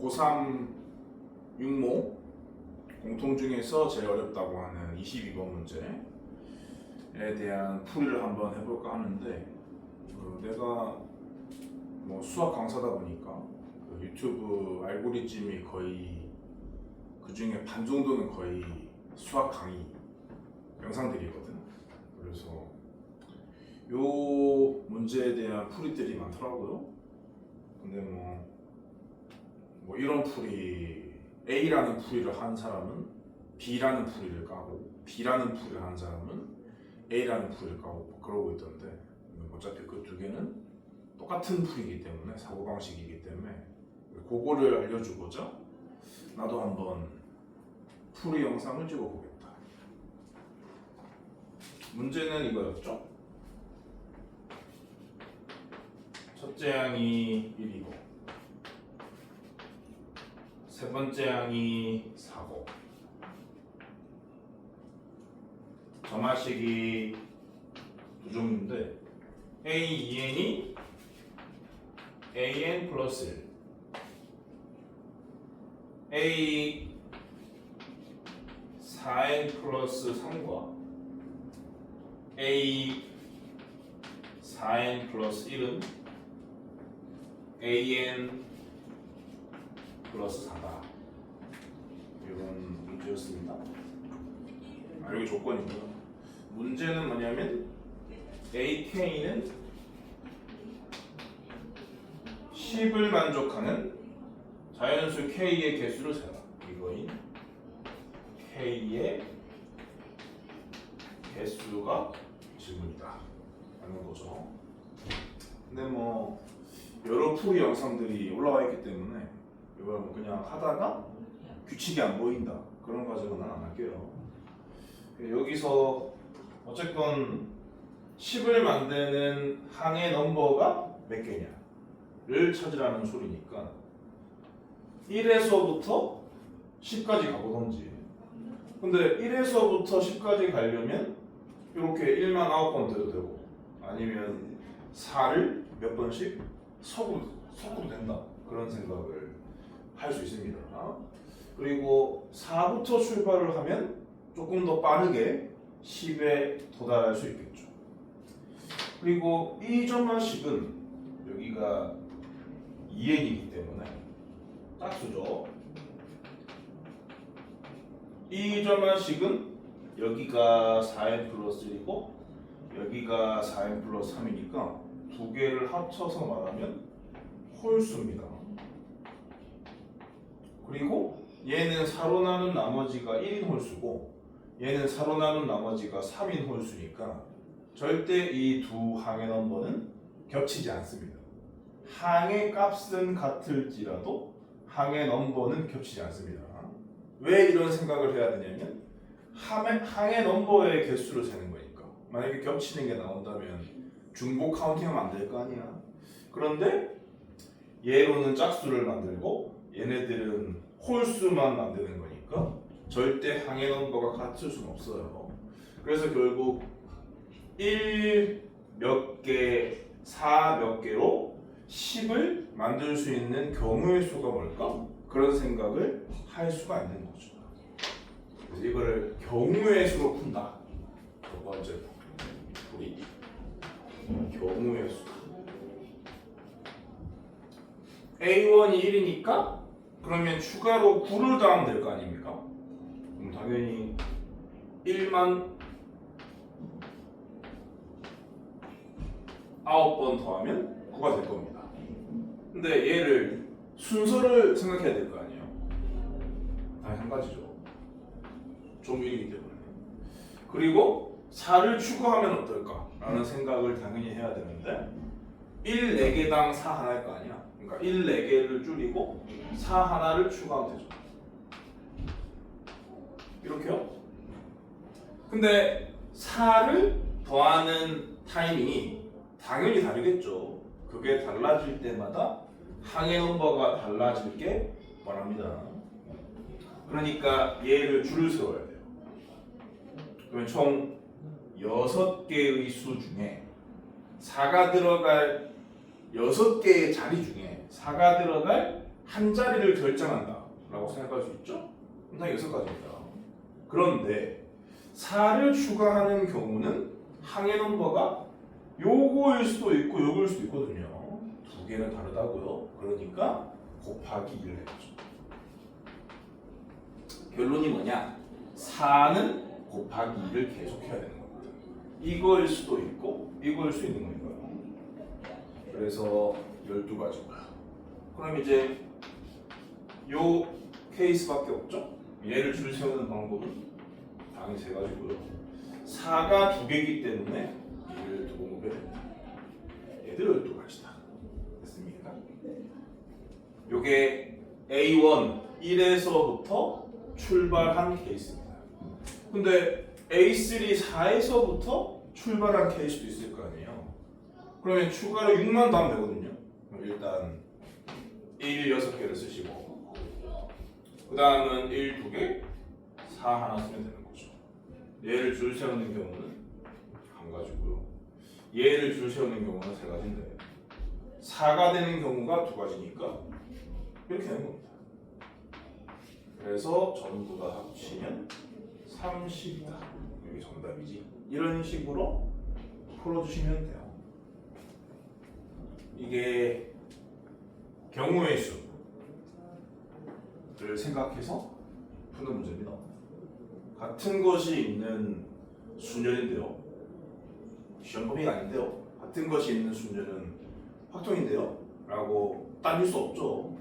고3 육모 공통 중에서 제일 어렵다고 하는 22번 문제에 대한 풀이를 한번 해볼까 하는데 내가 뭐 수학 강사다 보니까 그 유튜브 알고리즘이 거의 그 중에 반 정도는 거의 수학 강의 영상들이거든. 그래서 요 문제에 대한 풀이들이 많더라고요. 근데 뭐 이런 풀이 A라는 풀이를 한 사람은 B라는 풀이를 까고 B라는 풀이를 한 사람은 A라는 풀이를 까고 뭐 그러고 있던데 어차피 그 두 개는 똑같은 풀이기 때문에 사고방식이기 때문에 그거를 알려주고자 나도 한번 풀이 영상을 찍어보겠다. 문제는 이거였죠. 첫째 항이 1이고 세 번째 항이 4고 점화식이 두 종류인데 A, 2n이 an 플러스 1 A 4n 플러스 3과 A 4n 플러스 1은 an 플러스 4다. 이런 문제였습니다. 여기 조건이고요. 문제는 뭐냐면 AK는 10을 만족하는 자연수 K의 개수를 세라. 이거인 K의 개수가 질문이다 라는 거죠. 근데 뭐 여러 풀이 영상들이 올라와 있기 때문에 이걸 뭐 그냥 하다가 규칙이 안 보인다 그런 과정은 안 할게요. 여기서 어쨌건 10을 만드는 항의 넘버가 몇 개냐를 찾으라는 소리니까 1에서부터 10까지 가보던지. 근데 1에서부터 10까지 가려면 이렇게 1만 9번 돼도 되고 아니면 4를 몇 번씩 섞어도 된다 그런 생각을 할 수 있습니다. 그리고 4부터 출발을 하면 조금 더 빠르게 10에 도달할 수 있겠죠. 그리고 이 점화식은 여기가 2n이기 때문에 짝수죠. 이 점화식은 여기가 4n 플러스 1이고 여기가 4n 플러스 3이니까 두 개를 합쳐서 말하면 홀수입니다. 그리고 얘는 4로 나눈 나머지가 1인 홀수고 얘는 4로 나눈 나머지가 3인 홀수니까 절대 이 두 항의 넘버는 겹치지 않습니다. 항의 값은 같을지라도 항의 넘버는 겹치지 않습니다. 왜 이런 생각을 해야 되냐면 항의 넘버의 개수를 세는 거니까. 만약에 겹치는 게 나온다면 중복 카운팅하면 안 될 거 아니야. 그런데 얘로는 짝수를 만들고 얘네들은 홀수만 만드는 거니까 절대 항의 넘버가 같을 수는 없어요. 그래서 결국 1 몇 개, 4 몇 개로 10을 만들 수 있는 경우의 수가 뭘까? 그런 생각을 할 수가 있는 거죠. 그래서 이거를 경우의 수로 푼다. 두 번째 우리 경우의 수다. A1이 1이니까 그러면 추가로 9를 더하면 될 거 아닙니까? 그럼 당연히 1만 9번 더하면 9가 될 겁니다. 근데 얘를 순서를 생각해야 될 거 아니에요. 다 한 가지죠. 종류이기 때문에. 그리고 4를 추가하면 어떨까? 라는 생각을 당연히 해야 되는데 1 4개당 4 하나일 거 아니야. 그러니까 1 4개를 줄이고 4 하나를 추가하면 되죠. 이렇게요. 근데 4를 더하는 타이밍이 당연히 다르겠죠. 그게 달라질 때마다 항의 넘버가 달라질 게 뻔합니다. 그러니까 얘를 줄을 세워야 돼요. 그러면 총 6개의 수 중에 4가 들어갈 6개의 자리 중에 4가 들어갈 한 자리를 결정한다 라고 생각할 수 있죠? 상당히 6가지입니다. 그런데 4를 추가하는 경우는 항해 넘버가 요거일 수도 있고 요거일 수도 있거든요. 두 개는 다르다고요. 그러니까 곱하기 1을 해야죠. 결론이 뭐냐? 4는 곱하기 2를 계속 해야 되는 겁니다. 이거일 수도 있고 이거일 수 있는 거니까요. 그래서 12가지고요. 그럼 이제 요 케이스밖에 없죠? 얘를 줄 세우는 방법은 당연히 3가지고요. 4가 2개이기 때문에 얘를 두고 곱해야 됩니다. 얘들 12가지다. 됐습니까? 요게 A1, 1에서부터 출발한 케이스입니다. 근데 A3, 4에서부터 출발한 케이스도 있을 거 아니에요. 그러면 추가로 6만 더하면 되거든요. 일단 1, 6개를 쓰시고 그 다음은 1, 2개, 4 하나 쓰면 되는 거죠. 얘를 줄 세우는 경우는 1가지고요. 얘를 줄 세우는 경우는 3가지인데 4가 되는 경우가 2가지니까 이렇게 되는 겁니다. 그래서 전부 다 합치면 30이다. 여기 정답이지. 이런 식으로 풀어주시면 돼요. 이게 경우의 수를 생각해서 푸는 문제입니다. 같은 것이 있는 순열인데요. 시험 범위가 아닌데요. 같은 것이 있는 순열은 확통인데요. 라고 따질 수 없죠.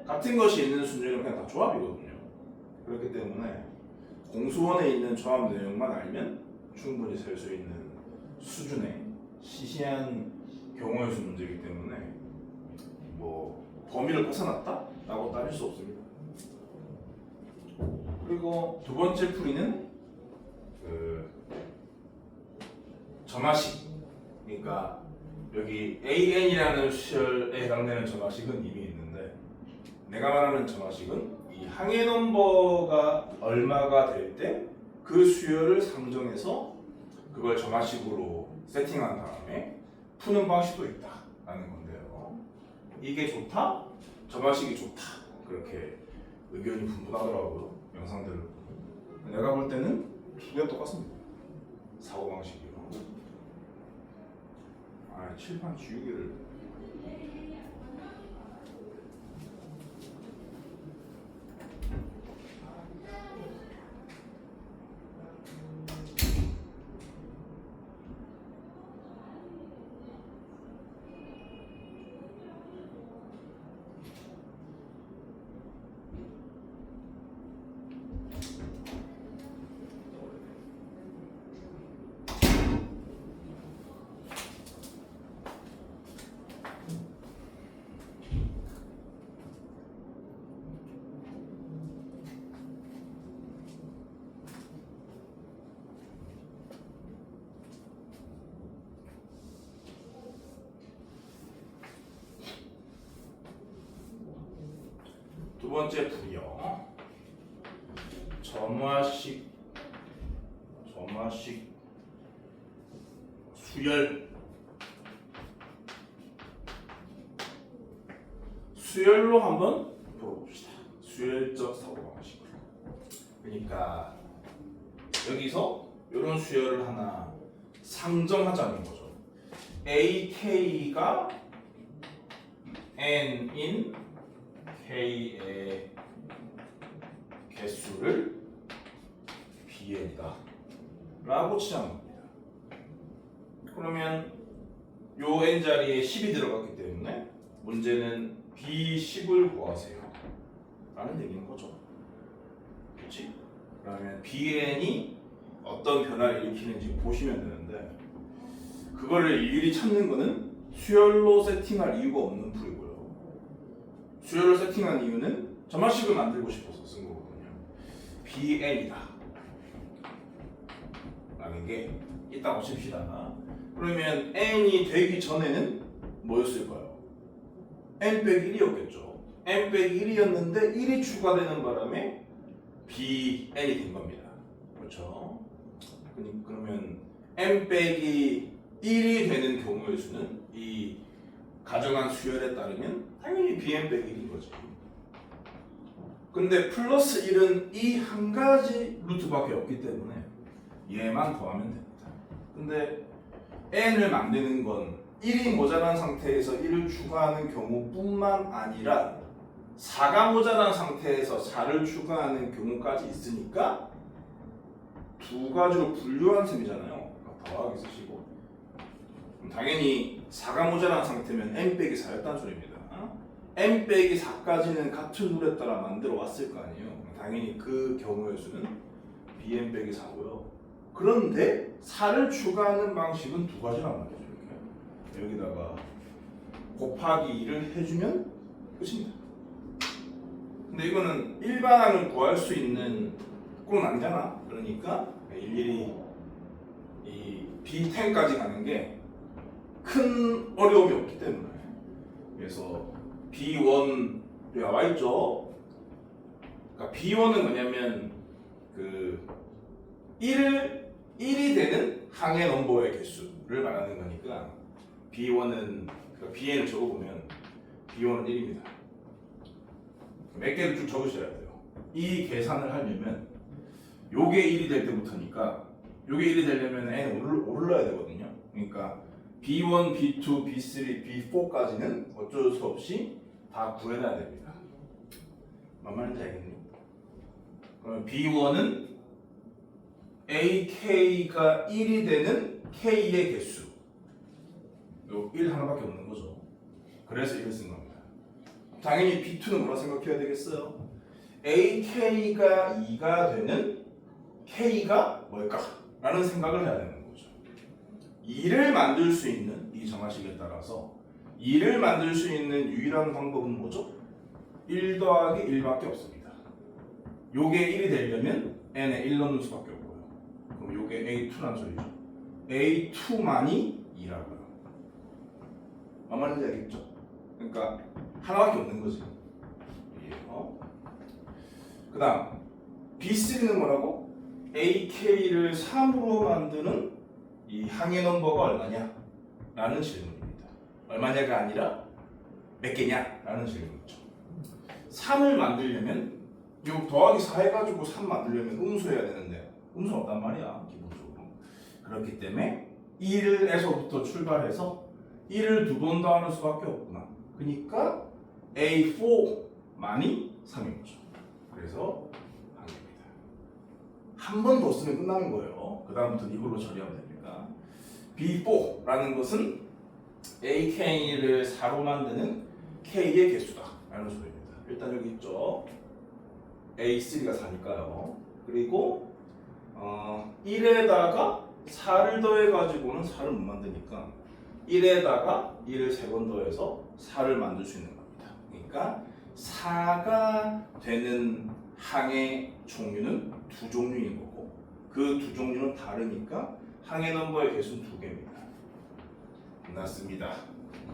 같은 것이 있는 순열은 그냥 다 조합이거든요. 그렇기 때문에 공수원에 있는 조합 내용만 알면 충분히 셀 수 있는 수준의 시시한 경우의 수 문제이기 때문에 뭐 범위를 벗어났다? 라고 따질 수 없습니다. 그리고 두 번째 풀이는 점화식. 그러니까 여기 AN이라는 수열에 해당되는 점화식은 이미 있는데 내가 말하는 점화식은 이 항해 넘버가 얼마가 될 때 그 수열을 상정해서 그걸 점화식으로 세팅한 다음에 푸는 방식도 있다라는 건데요. 이게 좋다? 점화식이 좋다. 그렇게 의견이 분분하더라고요. 영상들을 보면. 내가 볼 때는 두 개 똑같습니다. 사고방식이요. 칠판 지우개를 두 번째 풀이요. 점화식 수열로 한번 풀어봅시다. 수열적 사고방식. 그러니까 여기서 이런 수열을 하나 상정하자는 거죠. AK가 N인 K의 개수를 BN이다 라고 치자는 겁니다. 그러면 요 N자리에 10이 들어갔기 때문에 문제는 B10을 구하세요 라는 얘기인 거죠. 그렇지? 그러면 BN이 어떤 변화를 일으키는지 보시면 되는데 그거를 일일이 찾는 거는 수열로 세팅할 이유가 없는 풀이고요. 수열을 세팅한 이유는 점화식을 만들고 싶어서 쓴 거거든요. BN이다 라는 게 이따가 칩시다. 그러면 N이 되기 전에는 뭐였을까요? N 빼기 1이었겠죠. N 빼기 1이었는데 1이 추가되는 바람에 BN이 된 겁니다. 그렇죠? 그러면 N 빼기 1이 되는 경우의 수는 이 가정한 수열에 따르면 당연히 bn 빼기 1인 거지. 근데 플러스 1은 이 한 가지 루트밖에 없기 때문에 얘만 더하면 됩니다. 근데 n을 만드는 건 1이 모자란 상태에서 1을 추가하는 경우뿐만 아니라 4가 모자란 상태에서 4를 추가하는 경우까지 있으니까 두 가지로 분류한 셈이잖아요. 더하기 쓰시고 당연히 4가 모자란 상태면 n 빼기 4였다는 소리입니다. n 빼기 4까지는 같은 룰에 따라 만들어 왔을 거 아니에요. 당연히 그 경우의 수는 bn 빼기 4고요. 그런데 4를 추가하는 방식은 두 가지란 말이죠. 이렇게. 여기다가 곱하기 2를 해주면 끝입니다. 근데 이거는 일반항을 구할 수 있는 꼴은 아니잖아. 그러니까 일일이 이 B10까지 가는 게 큰 어려움이 없기 때문에 그래서 B1 나와 있죠. 그러니까 B1은 뭐냐면 그 1이 되는 항의 넘버의 개수를 말하는 거니까 B1은 그러니까 BN을 적어보면 B1은 1입니다. 몇 개를 쭉 적으셔야 돼요. 이 계산을 하려면 요게 1이 될 때부터니까 요게 1이 되려면 n이 오르러야 되거든요. 그러니까 B1, B2, B3, B4까지는 어쩔 수 없이 다 구해놔야 됩니다. 뭔 말인지 알겠니? 그러면 B1은 AK가 1이 되는 K의 개수 요 1 하나밖에 없는 거죠. 그래서 1을 쓴 겁니다. 당연히 B2는 뭐라 생각해야 되겠어요? AK가 2가 되는 K가 뭘까? 라는 생각을 해야 되는 거죠. 2를 만들 수 있는 이 정화식에 따라서 2를 만들 수 있는 유일한 방법은 뭐죠? 1 더하기 1밖에 없습니다. 요게 1이 되려면 n에 1 넣는 수밖에 없고요. 그럼 요게 A2라는 소리죠. A2만이 2라고요. 뭔 말인지 알겠죠? 그러니까 하나밖에 없는 거지. 그 다음 B3는 뭐라고? AK를 3으로 만드는 이 항의 넘버가 얼마냐? 라는 질문입니다. 얼마냐가 아니라 몇 개냐? 라는 질문이죠. 3을 만들려면 요 더하기 4 해가지고 3 만들려면 음수해야 되는데 음수 없단 말이야 기본적으로. 그렇기 때문에 1에서부터 출발해서 1을 두 번 더하는 수밖에 없구나. 그러니까 A4만이 3인 거죠. 그래서 한 개입니다. 한 번 더 쓰면 끝나는 거예요. 그 다음부터 이걸로 처리하면 됩니다. B4라는 것은 AK를 4로 만드는 K의 개수다 라는 소리입니다. 일단 여기 있죠. A3가 4니까요. 그리고 1에다가 4를 더해가지고는 4를 못 만드니까 1에다가 1을 3번 더해서 4를 만들 수 있는 겁니다. 그러니까 4가 되는 항의 종류는 두 종류인 거고 그 두 종류는 다르니까 항의 넘버의 개수는 2개입니다. 끝났습니다.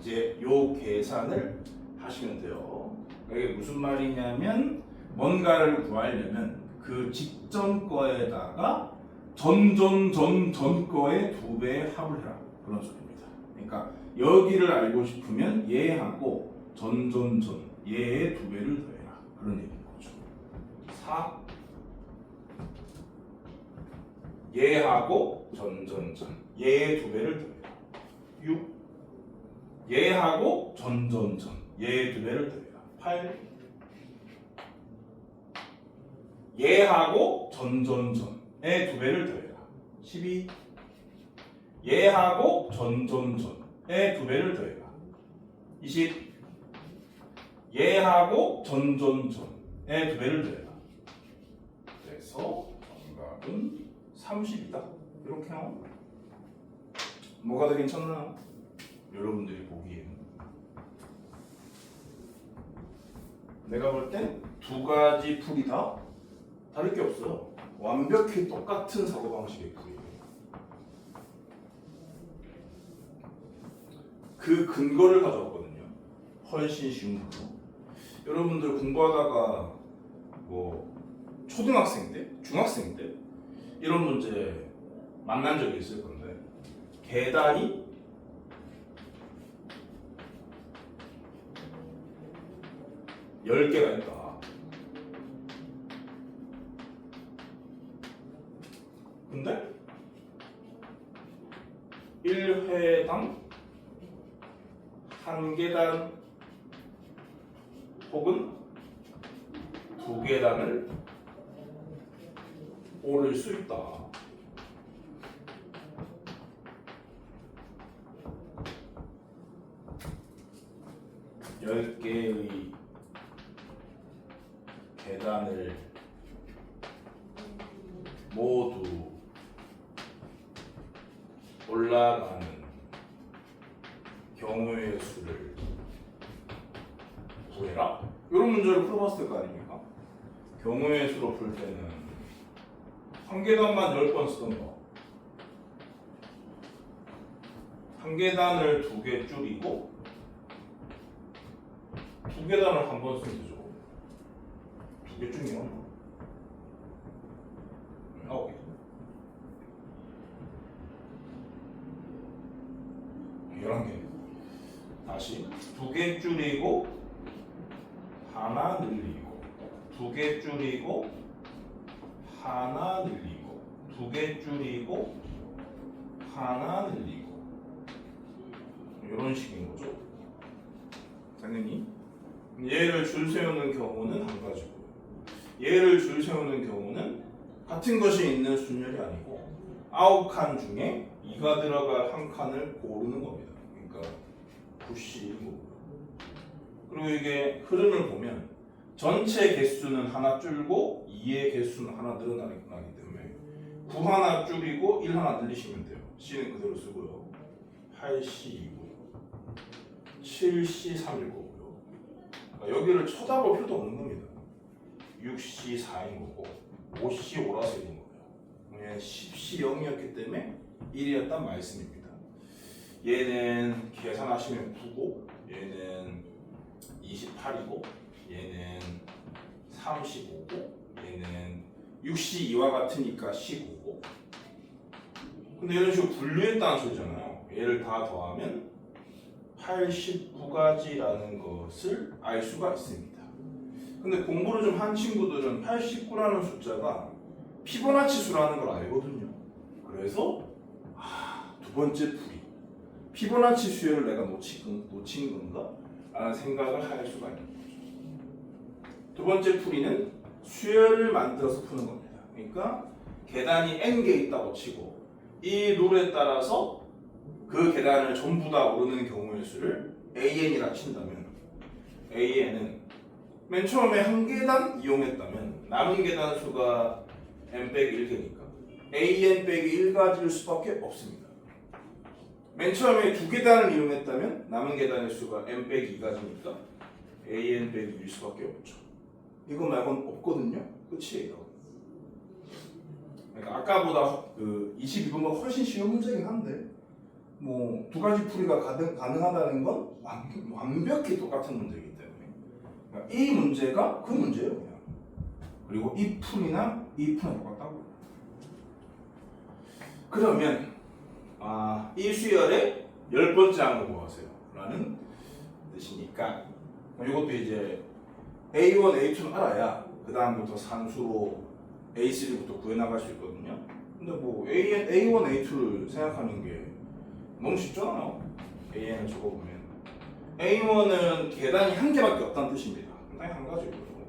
이제 요 계산을 하시면 돼요. 이게 무슨 말이냐면 뭔가를 구하려면 그 직전 거에다가 전 거의 2배의 합을 해라. 그런 소리입니다. 그러니까 여기를 알고 싶으면 얘하고 얘의 2배를 더해라. 그런 얘기인 거죠. 4 얘하고 얘의 2배를 더해라. 6 얘하고 얘의 2배를 더해라. 8 얘하고 의 2배를 더해라. 12 얘하고 의 2배를 더해라. 20 얘하고 의 2배를 더해라. 그래서 정답은 30이다. 이렇게 하면 뭐가 더 괜찮나? 여러분들이 보기에는 내가 볼 땐 두 가지 풀이 다 다를 게 없어요. 완벽히 똑같은 사고방식의 풀이에요. 그 근거를 가져왔거든요. 훨씬 쉬운 거. 여러분들 공부하다가 뭐 초등학생 때, 중학생 때 이런 문제 만난 적이 있을 건데 계단이 10개가 있다. 근데 1회당 1계단 혹은 2계단을 오를 수 있다. 열 개의 계단을 모두 올라가는 경우의 수를 구해라. 이런 문제를 풀어봤을 거 아닙니까? 경우의 수로 풀 때는 한 계단만 10번 쓰던 거, 한 계단을 2개 줄이고 2계단을 한 번 쓰면 되죠. 2개 줄이면 9개. 11개. 다시 2개 줄이고 하나 늘리고 2개 줄이고 하나 늘리고 2개 줄이고 하나 늘리고 이런 식인 거죠. 당연히 얘를 줄 세우는 경우는 한 가지고 얘를 줄 세우는 경우는 같은 것이 있는 순열이 아니고 9칸 중에 2가 들어갈 한 칸을 고르는 겁니다. 그러니까 9씩 거고요. 그리고 이게 흐름을 보면 전체 개수는 하나 줄고 2의 개수는 하나 늘어나기 때문에 9 하나 줄이고 1 하나 늘리시면 돼요. C는 그대로 쓰고요. 8C이고요. 7C 3일 거고요. 그러니까 여기를 쳐다볼 필요도 없는 겁니다. 6C 4인 거고 5C 5라서 1인 거예요. 왜냐면 10C 0이었기 때문에 1이었단 말씀입니다. 얘는 계산하시면 9고 얘는 28이고 얘는 35고 얘는 6C 2와 같으니까 15고 근데 이런 식으로 분류했다는 소리잖아요. 얘를 다 더하면 89가지라는 것을 알 수가 있습니다. 근데 공부를 좀 한 친구들은 89라는 숫자가 피보나치 수라는 걸 알거든요. 그래서 두 번째 풀이 피보나치 수열을 내가 놓친 건가? 라는 생각을 할 수가 있는 거죠. 두 번째 풀이는 수열을 만들어서 푸는 겁니다. 그러니까 계단이 n개 있다고 치고 이 룰에 따라서 그 계단을 전부 다 오르는 경우의 수를 AN이라 친다면 AN은 맨 처음에 한 계단 이용했다면 남은 계단 수가 n-1개니까 AN-1가지일 수밖에 없습니다. 맨 처음에 2계단을 이용했다면 남은 계단의 수가 n-2가지니까 AN-2일 수밖에 없죠. 이거 말고는 없거든요. 끝이에요. 그러니까 아까보다 그 22번보다 훨씬 쉬운 문제긴 한데 뭐 두 가지 풀이가 가능하다는 건 완벽히 똑같은 문제이기 때문에 그러니까 이 문제가 그 문제예요 그냥. 그리고 이 풀이나 이 풀은 똑같다고. 그러면 이 수열의 10번째 항을 구하세요 라는 뜻이니까 이것도 이제 A1, A2는 알아야 그 다음부터 산수로 A3부터 구해나갈 수 있거든요. 근데 뭐 A1, A2를 생각하는 게 너무 쉽잖아요. AN을 적어보면 A1은 계단이 한 개밖에 없다는 뜻입니다. 딱 한 가지고요.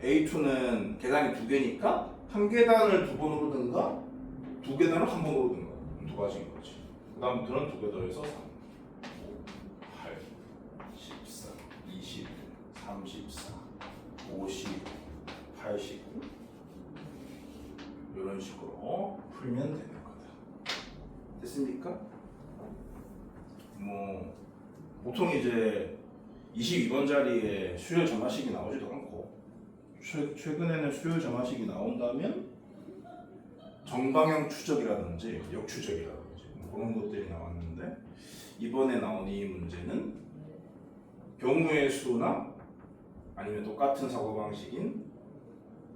A2는 계단이 2개니까 한 계단을 2번 오르든가 2계단을 한 번 오르든가 두 가지인 거지. 그 다음부터는 2개 더해서 3, 5, 8, 14, 20, 34, 50, 89 이런 식으로 풀면 되는 거다. 됐습니까? 뭐 보통 이제 22번 자리에 수열 점화식이 나오지도 않고 최근에는 수열 점화식이 나온다면 정방향 추적이라든지 역추적이라든지 그런 것들이 나왔는데 이번에 나온 이 문제는 경우의 수나 아니면 똑같은 사고방식인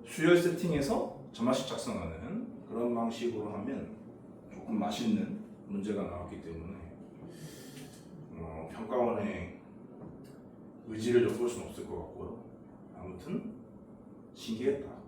수열 세팅에서 점화식 작성하는 그런 방식으로 하면 조금 맛있는 문제가 나왔기 때문에 평가원의 의지를 엿볼 수는 없을 것 같고요. 아무튼 신기했다.